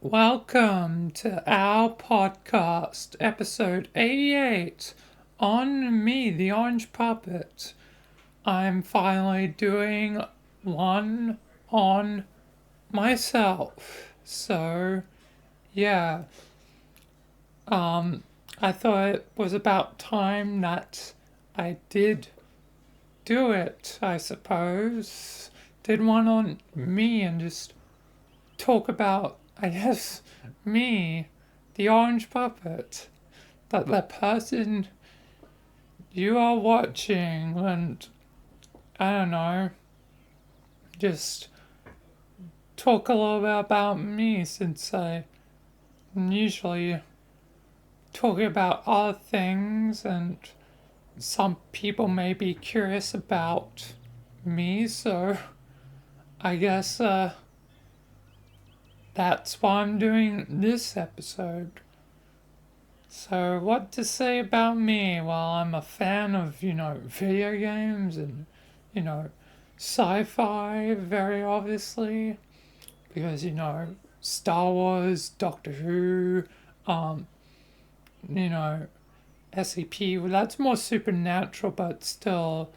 Welcome to our podcast, episode 88, on me, the Orange Puppet. I'm finally doing one on myself. So, yeah, I thought it was about time that I did do it, I suppose. Did one on me and just talk about, I guess, me, the orange puppet, that the person you are watching, and I don't know, just talk a little bit about me since I usually talk about other things and some people may be curious about me, so I guess that's why I'm doing this episode. So, what to say about me? Well, I'm a fan of, video games and, you know, sci fi, very obviously, because, Star Wars, Doctor Who, um, you know, SCP, well, that's more supernatural, but still,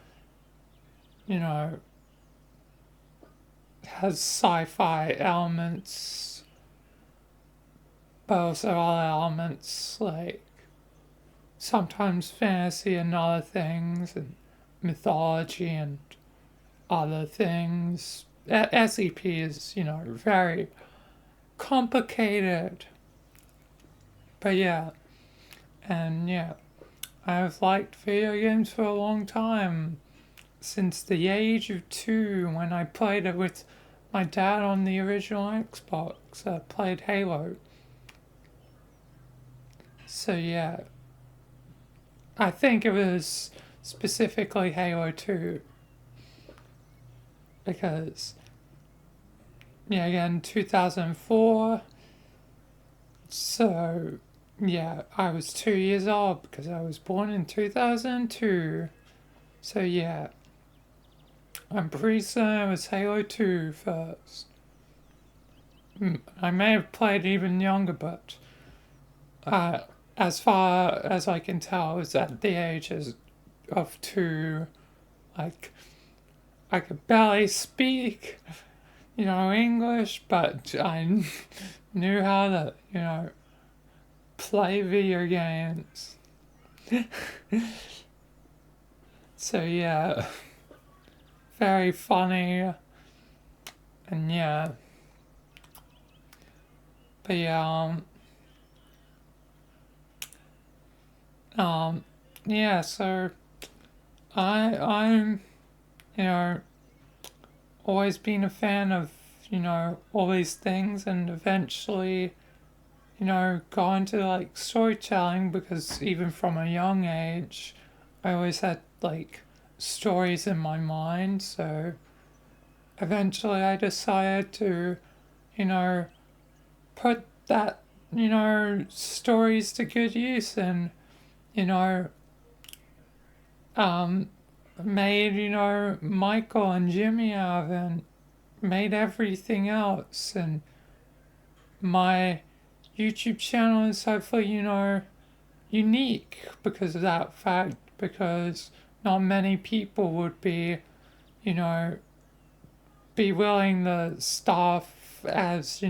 you know, has sci fi elements, but also other elements like sometimes fantasy and other things, and mythology and other things. SCP is, very complicated. But yeah, and yeah, I've liked video games for a long time. Since the age of 2, when I played it with my dad on the original Xbox, I played Halo. So yeah, I think it was specifically Halo 2 because, yeah, again, 2004. So, yeah, I was 2 years old because I was born in 2002. So, yeah, I'm pretty certain it was Halo 2 first. I may have played even younger, but uh, as far as I can tell, I was at the age of 2. Like, I could barely speak, English, but I knew how to, play video games. So yeah, very funny, and yeah, but yeah, yeah. So I'm, you know, always been a fan of, all these things, and eventually, got into like storytelling because even from a young age, I always had like stories in my mind. So eventually I decided to, you know, put that, stories to good use and, you know, um, made, Michael and Jimmy out of it and made everything else. And my YouTube channel is hopefully, unique because of that fact, because not many people would be, you know, be willing to stuff as,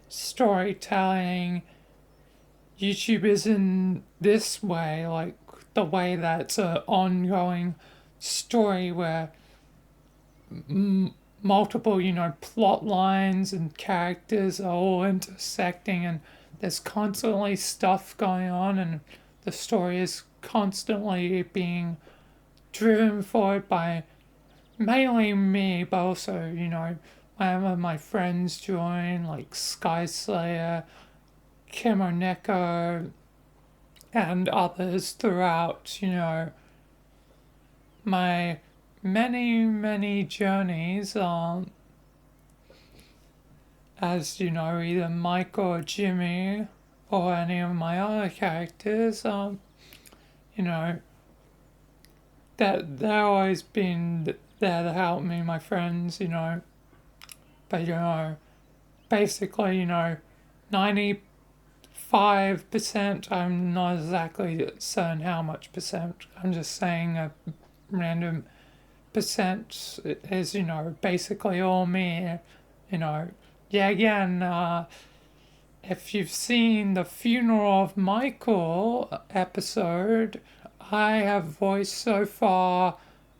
storytelling. YouTube isn't this way, like the way that's an ongoing story where multiple, plot lines and characters are all intersecting and there's constantly stuff going on and the story is constantly being driven forward by mainly me, but also, whenever my friends join, like Sky Slayer, Kimoneko, and others throughout, my many, many journeys, as, either Mike or Jimmy or any of my other characters, you know, that they've always been there to help me, my friends, but, basically, 95%, I'm not exactly certain how much percent, I'm just saying a random percent is, basically all me, you know. Yeah, again, if you've seen the Funeral of Michael episode, I have voiced so far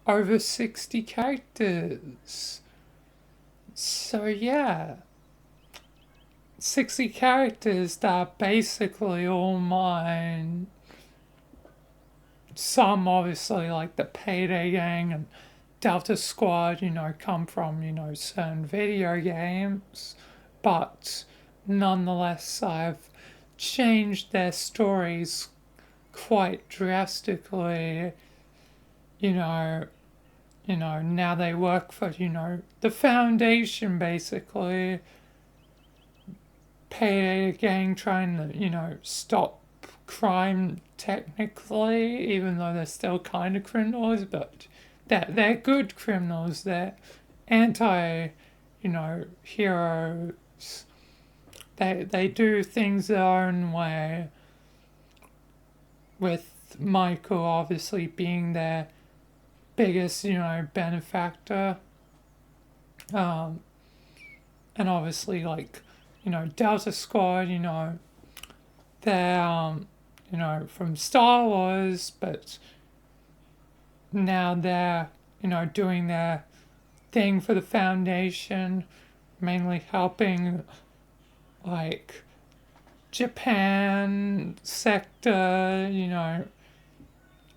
over 60 characters. So yeah, 60 characters that are basically all mine. Some obviously like the Payday Gang and Delta Squad, come from, certain video games. But nonetheless, I've changed their stories quite drastically, you know, now they work for, the foundation basically. Payday Gang trying to, stop crime technically, even though they're still kind of criminals, but they're good criminals. They're anti, heroes. They do things their own way. With Michael obviously being their biggest, benefactor. And obviously like, Delta Squad, they're from Star Wars, but now they're, doing their thing for the Foundation, mainly helping like Japan sector,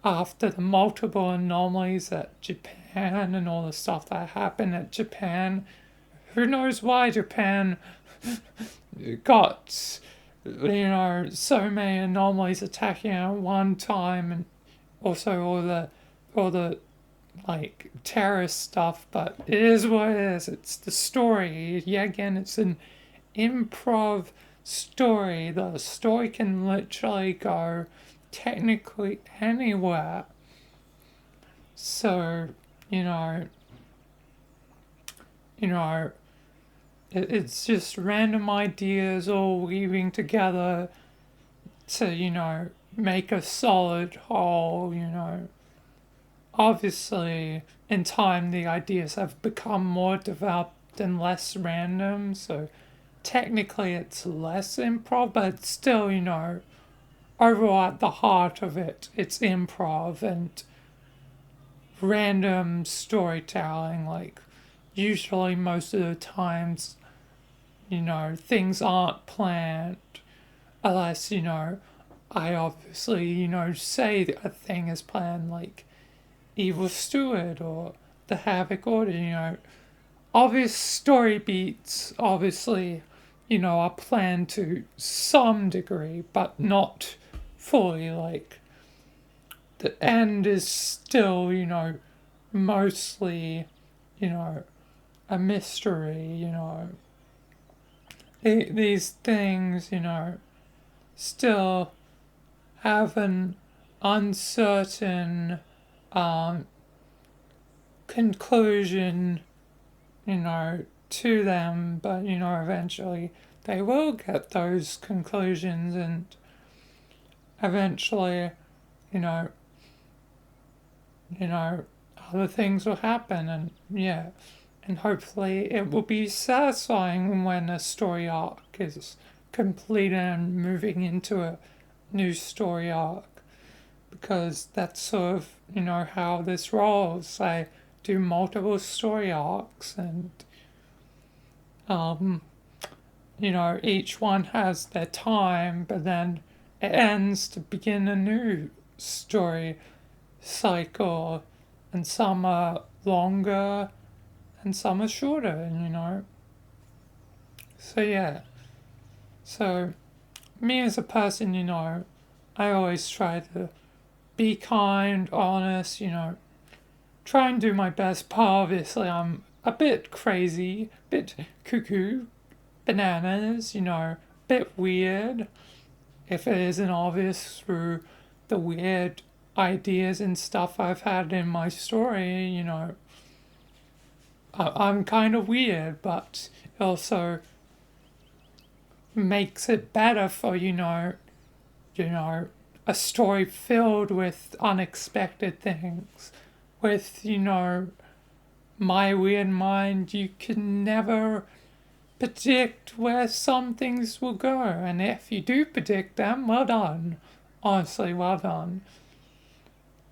after the multiple anomalies at Japan and all the stuff that happened at Japan. Who knows why Japan got, so many anomalies attacking at one time, and also all the like terrorist stuff, but it is what it is. It's the story. Yeah, again, it's an improv story. The story can literally go technically anywhere. So, it's just random ideas all weaving together to, make a solid whole, Obviously, in time, the ideas have become more developed and less random, so technically it's less improv, but still, overall at the heart of it, it's improv and random storytelling. Like, usually, most of the times, things aren't planned unless, I obviously, say a thing is planned, like Evil Steward or the Havoc Order, obvious story beats, obviously, are planned to some degree, but not fully. Like, the end is still, mostly, a mystery, These things, still have an uncertain conclusion, to them, but, eventually they will get those conclusions, and eventually, you know, other things will happen, and yeah, and hopefully it will be satisfying when a story arc is completed and moving into a new story arc, because that's sort of, how this rolls. I do multiple story arcs, and each one has their time, but then it ends to begin a new story cycle, and some are longer and some are shorter, and so yeah. So me as a person, I always try to be kind, honest, try and do my best, but obviously I'm a bit crazy, a bit cuckoo, bananas, a bit weird, if it isn't obvious through the weird ideas and stuff I've had in my story, I'm kind of weird, but also makes it better for, you know, a story filled with unexpected things. With, my weird mind, you can never predict where some things will go. And if you do predict them, well done. Honestly, well done.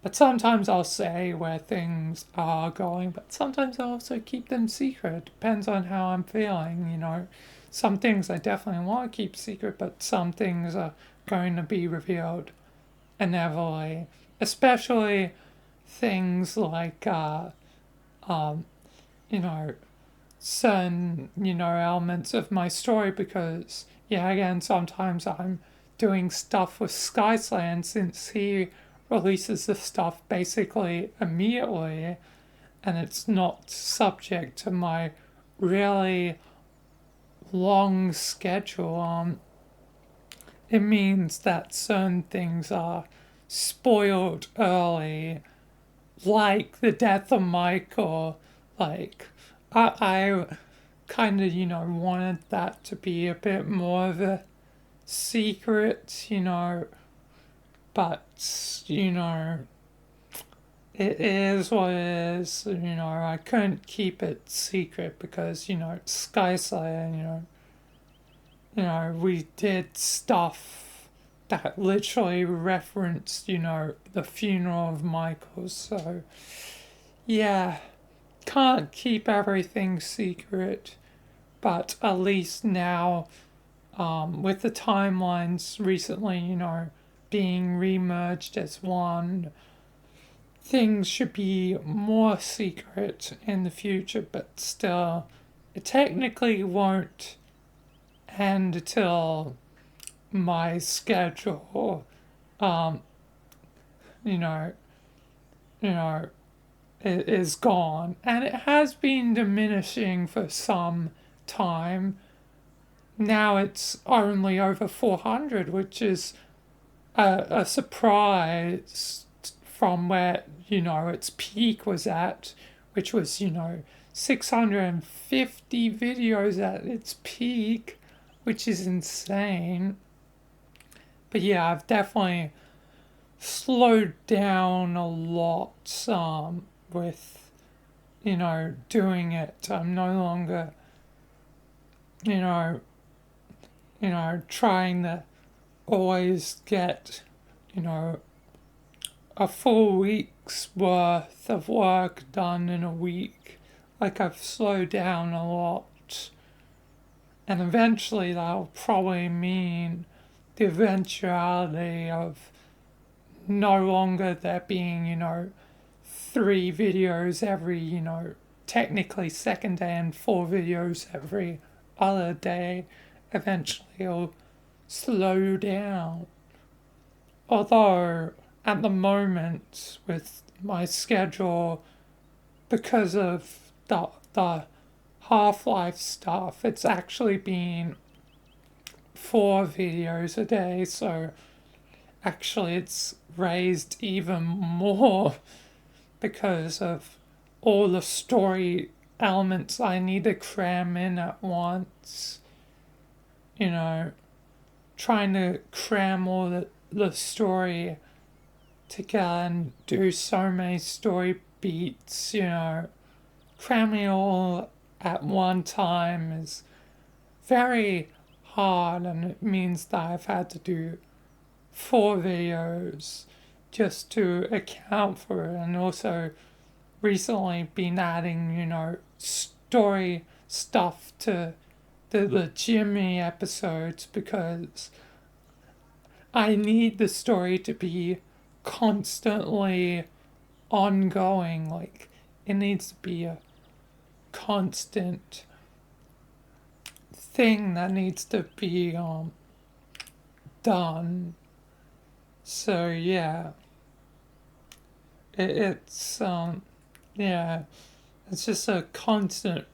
But sometimes I'll say where things are going, but sometimes I also keep them secret. Depends on how I'm feeling. Some things I definitely want to keep secret, but some things are going to be revealed inevitably. Especially things like, um, you know, certain, elements of my story because, yeah, again, sometimes I'm doing stuff with Skysland since he releases the stuff basically immediately and it's not subject to my really long schedule. It means that certain things are spoiled early, like the death of Mike, or like I kind of, wanted that to be a bit more of a secret, but, it is what it is. I couldn't keep it secret because, it's Sky Slayer, we did stuff that literally referenced, the funeral of Michael. So, yeah, can't keep everything secret, but at least now, with the timelines recently, being remerged as one, things should be more secret in the future, but still, it technically won't end until my schedule, um, you know, you know, is gone, and it has been diminishing for some time. Now it's only over 400, which is a surprise from where, its peak was at, which was, 650 videos at its peak, which is insane. But yeah, I've definitely slowed down a lot with, doing it. I'm no longer, you know, trying to always get, a full week's worth of work done in a week. Like I've slowed down a lot. And eventually that'll probably mean the eventuality of no longer there being, 3 videos every, technically second day and 4 videos every other day. Eventually it'll slow down. Although at the moment with my schedule, because of the Half-Life stuff, it's actually been 4 videos a day, so actually it's raised even more because of all the story elements I need to cram in at once. Trying to cram all the story together and do so many story beats, cramming it all at one time is very hard, and it means that I've had to do 4 videos just to account for it, and also recently been adding, story stuff to the Jimmy episodes because I need the story to be constantly ongoing. Like, it needs to be a constant thing that needs to be done. So yeah, it's yeah, it's just a constant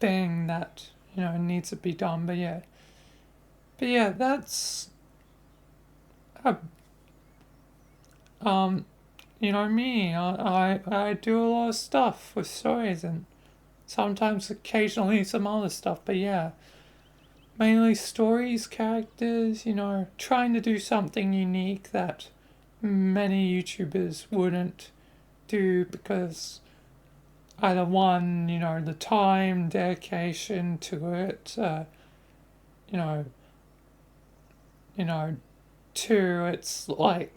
thing that needs to be done. But yeah, that's a, me. I do a lot of stuff with stories and sometimes occasionally some other stuff. But yeah, mainly stories, characters, trying to do something unique that many YouTubers wouldn't do because either one, the time, dedication to it, you know, two, it's like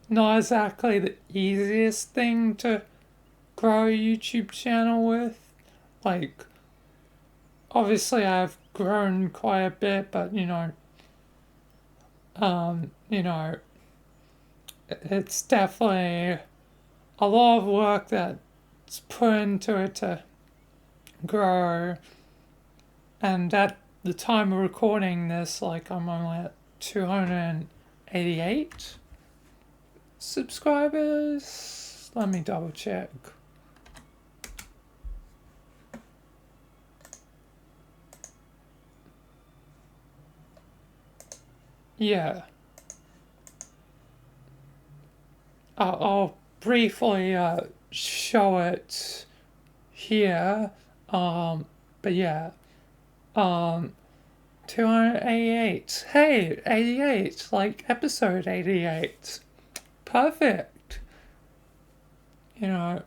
not exactly the easiest thing to grow a YouTube channel with. Like, obviously I've grown quite a bit, but um, you know, it's definitely a lot of work that's put into it to grow. And at the time of recording this, like, I'm only at 288 subscribers. Let me double check. Yeah. I'll briefly show it here. But yeah. Um, 288. Hey, 88. Like episode 88. Perfect. But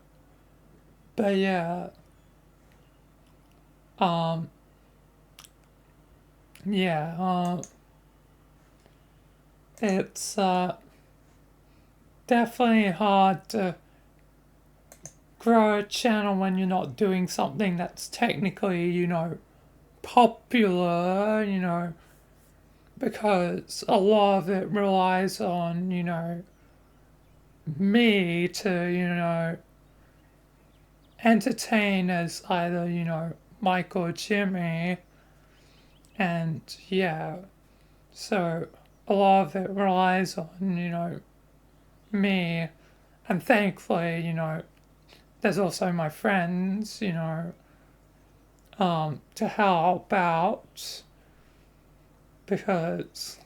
yeah. Um, yeah. It's definitely hard to grow a channel when you're not doing something that's technically, popular, because a lot of it relies on, me to, entertain as either, Mike or Jimmy. And yeah, so a lot of it relies on, me. And thankfully, there's also my friends, to help out because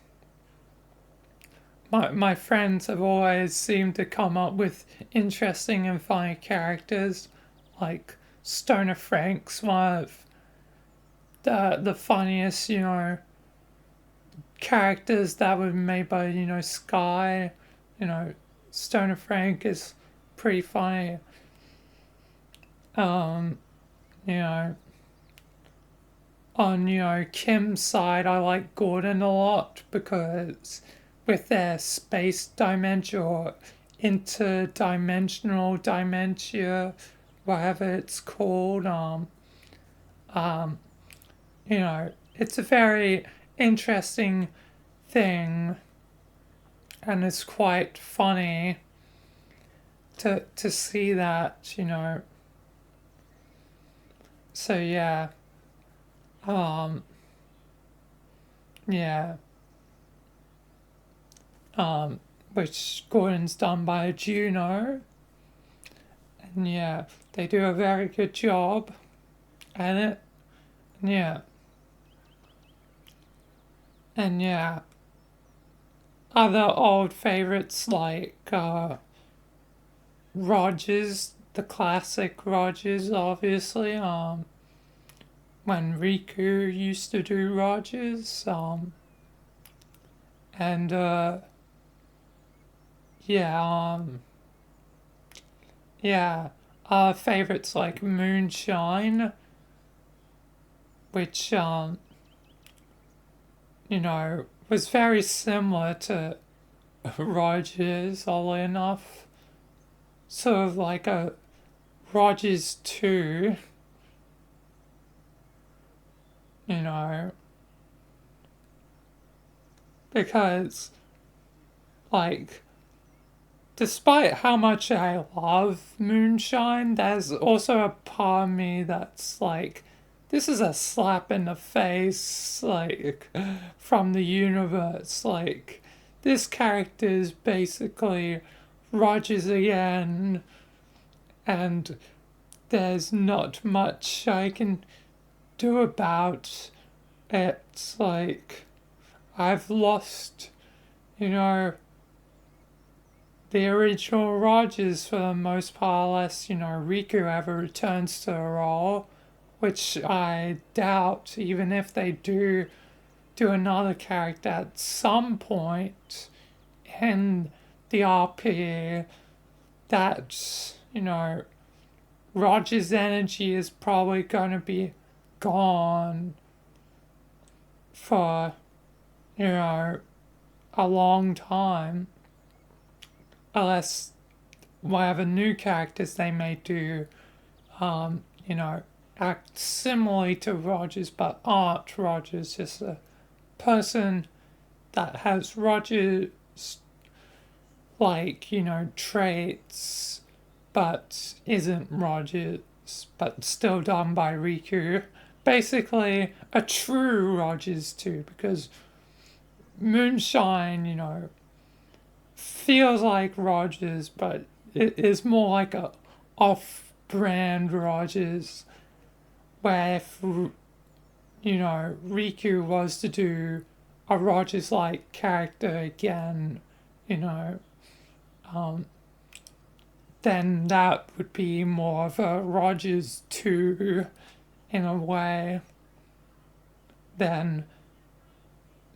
my friends have always seemed to come up with interesting and funny characters, like Stoner Frank's one of the funniest, characters that were made by, Sky. Stoner Frank is pretty funny. Um, you know, on, Kim's side, I like Gordon a lot because with their space dimension or interdimensional dementia, whatever it's called, um, it's a very interesting thing and it's quite funny to see that, So yeah, um, yeah, which Gordon's done by Juno, and yeah, they do a very good job at it. And yeah, and yeah, other old favorites like Rogers, the classic Rogers, obviously. When Riku used to do Rogers, and yeah, yeah, favorites like Moonshine, which was very similar to Rogers, oddly enough. Sort of like a Rogers 2, because, like, despite how much I love Moonshine, there's also a part of me that's like, this is a slap in the face, like, from the universe. Like, this character is basically Rogers again, and there's not much I can do about it. Like, I've lost, the original Rogers for the most part, unless, Riku ever returns to the role. which I doubt, even if they do another character at some point in the RP, that, Roger's energy is probably going to be gone for, a long time, unless whatever new characters they may do, act similarly to Rogers but aren't Rogers, just a person that has Rogers, traits, but isn't Rogers, but still done by Riku. Basically, a true Rogers too, because Moonshine, feels like Rogers, but it is more like a off-brand Rogers, where if, Riku was to do a Rogers-like character again, then that would be more of a Rogers 2 in a way than,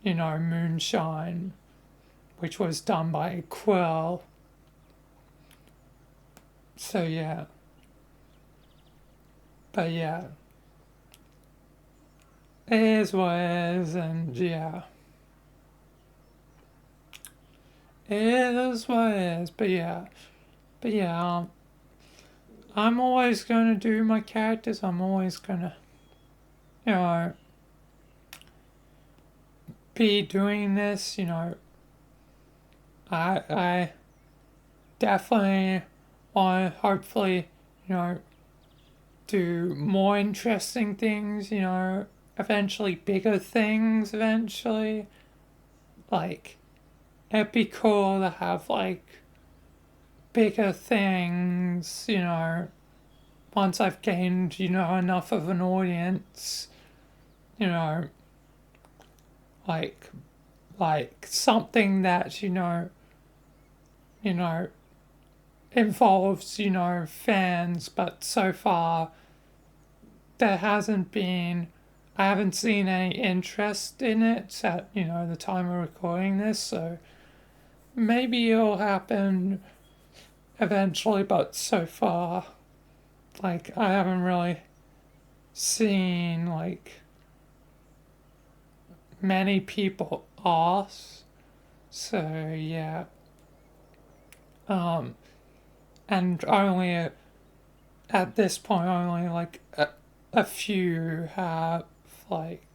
Moonshine, which was done by Quill. So yeah. But yeah. It is what it is, and yeah. It is what it is, but yeah. But yeah, I'm always going to do my characters. I'm always going to, be doing this, I definitely want to hopefully, do more interesting things, eventually bigger things eventually. Like, it'd be cool to have, bigger things, once I've gained, enough of an audience, like something that, involves, fans, but so far there hasn't been, I haven't seen any interest in it at, the time of recording this, so maybe it'll happen eventually, but so far, I haven't really seen, many people ask, so yeah. And only at this point, only a few have like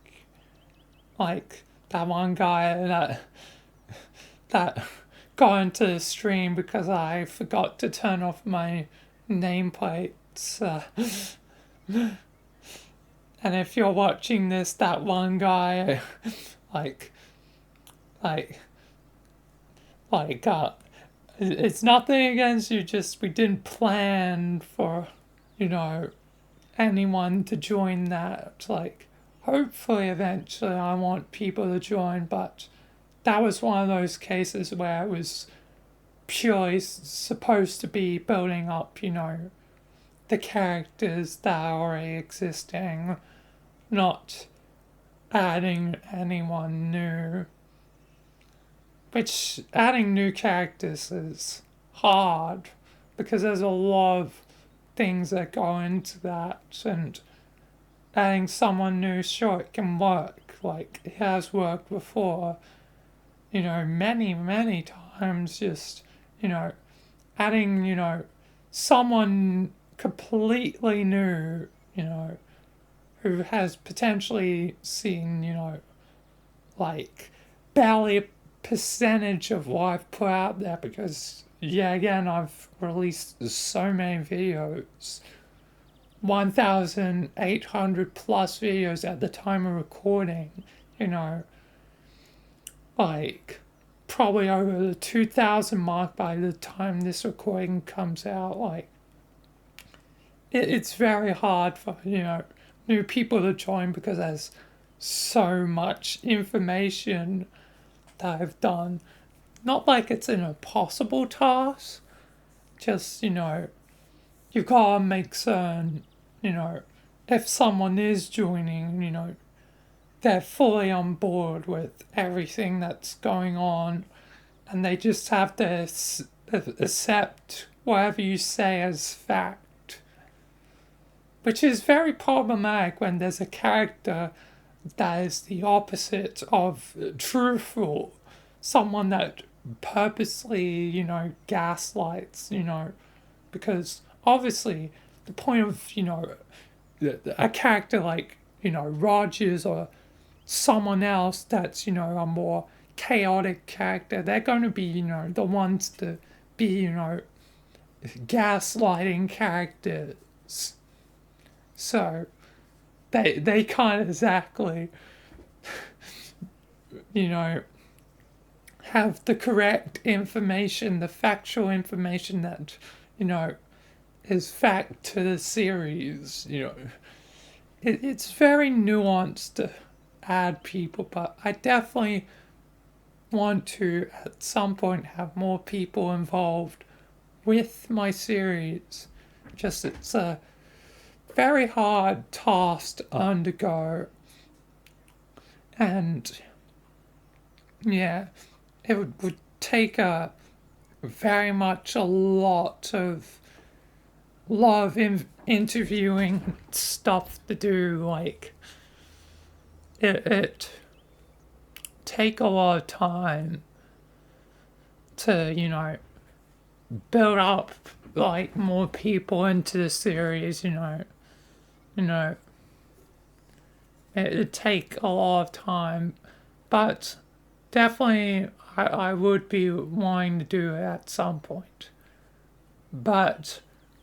that one guy that got into the stream because I forgot to turn off my nameplates. And if you're watching this, that one guy, it's nothing against you, just we didn't plan for, anyone to join that. Hopefully eventually I want people to join, but that was one of those cases where it was purely supposed to be building up, the characters that are already existing, not adding anyone new. Which, adding new characters is hard, because there's a lot of things that go into that, and adding someone new, sure, it can work, it has worked before, many, many times, just, adding, someone completely new, who has potentially seen, barely a percentage of what I've put out there, because, yeah, again, I've released so many videos, 1,800 plus videos at the time of recording, probably over the 2,000 mark by the time this recording comes out, it's very hard for, new people to join, because there's so much information that I've done. Not like it's an impossible task, just, you've got to make certain, if someone is joining, they're fully on board with everything that's going on, and they just have to accept whatever you say as fact, which is very problematic when there's a character that is the opposite of truthful, someone that purposely, gaslights, because obviously the point of, a character like, Rogers or someone else that's, a more chaotic character, they're going to be, the ones to be, gaslighting characters. So they can't exactly, have the correct information, the factual information that, is fact to the series, It's very nuanced to add people, but I definitely want to, at some point, have more people involved with my series. Just it's a very hard task to undergo. And yeah, it would take a lot of interviewing stuff to do. Like it take a lot of time to build up like more people into the series. It'd take a lot of time, but definitely I would be wanting to do it at some point. But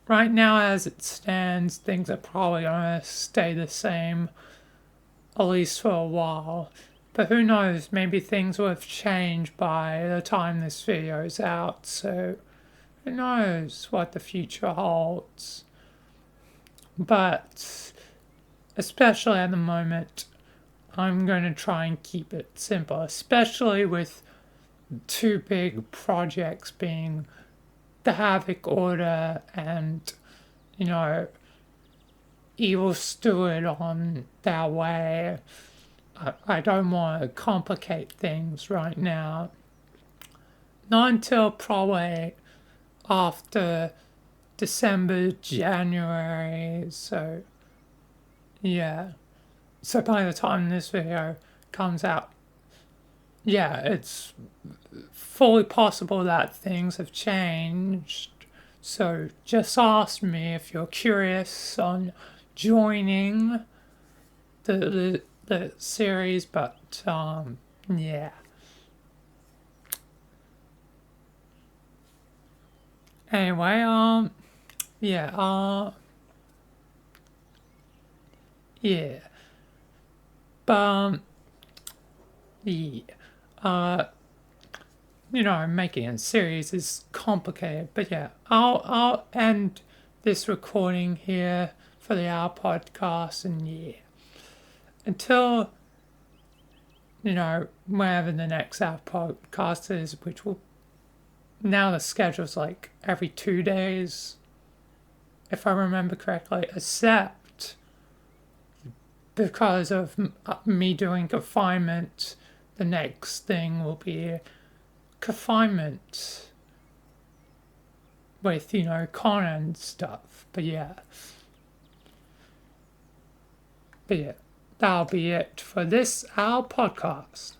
right now, as it stands, things are probably going to stay the same, at least for a while. But who knows, maybe things will have changed by the time this video is out, so who knows what the future holds. But especially at the moment, I'm going to try and keep it simple, especially with two big projects being the Havoc Order and, Evil Steward on their way. I don't want to complicate things right now. Not until probably after December, January, so yeah. So by the time this video comes out, yeah, it's fully possible that things have changed. So just ask me if you're curious on joining the series, but yeah. Anyway, yeah, yeah. But yeah. Making a series is complicated, but yeah, I'll end this recording here for the Hour podcast, and yeah, until whenever the next Hour podcast is, which will now the schedule's like every 2 days, if I remember correctly, except because of me doing confinement, the next thing will be confinement with Connor and stuff. But yeah, that'll be it for this Hour podcast.